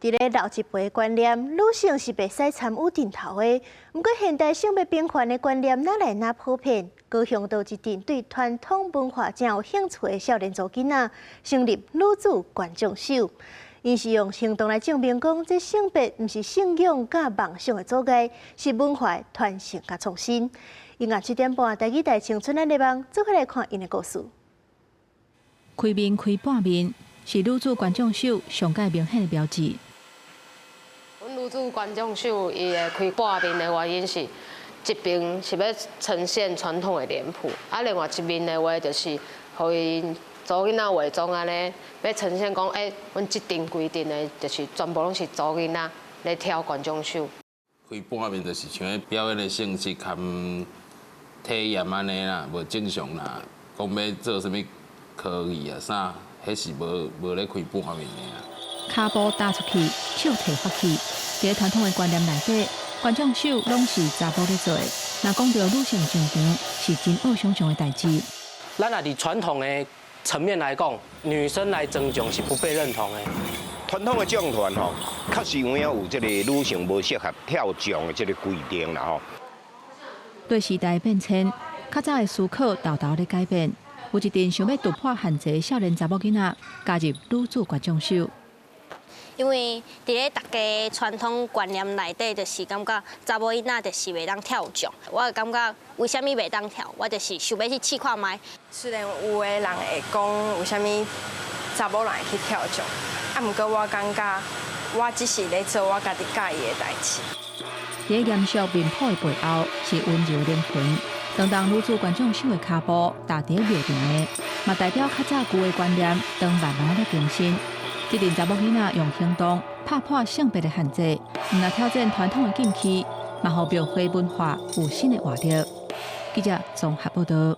伫咧老一辈的观念，女性是袂使参与顶头的。不过现代性别平权的观念哪来哪普遍？高雄有一群对传统文化真有兴趣的少年组囡仔，成立女子观众秀。因是用行动来证明讲，这性别毋是信仰甲梦想的阻碍，是文化的传承甲创新。因下7点半，台语台青春的内容，做伙来看因的故事。开面开半面，是女子观众秀上界明显的标志。阮女子观众秀伊会开半面的原因是，一边是要呈现传统的脸谱，另外一面的话就是，互因组囡仔化妆安尼，要呈现讲，阮即阵规定的，就是全部拢是组囡仔咧跳观众秀。开半面就是像迄表演的性质含体验安尼啦，无正常啦，讲要做啥物科技啊啥，迄是无咧开半面的啊。骹步踏出去，手提发起。在传统的观念内底，观众秀拢是查甫咧做的。若讲到女性上场，是真恶想象的代志。咱也伫传统的层面来讲，女生来增强是不被认同的。传统的将团吼，确实有这个女性无适合跳将的这个规定啦吼。对时代变迁，较早的思考豆豆咧改变。有一阵想要突破限制的少年查某囡仔，加入女子观众秀。因为伫咧大家传统观念内底，就是感觉查某囡仔就是袂当跳将。我就感觉为虾米袂当跳，我就是想要去试看卖。虽然有的人会讲为虾米查某人会去跳将，毋过我感觉我只是咧做我家己介意的代志。伫严肃面谱的背后，是温柔灵魂。当当女子观众秀的骹步踏伫庙顶的，嘛代表较早旧的观念，当慢慢咧更新。这阵查某囡仔用行动拍破性别的限制，毋但挑战传统的禁区，嘛互庙会文化有新的活力。记者综合报道。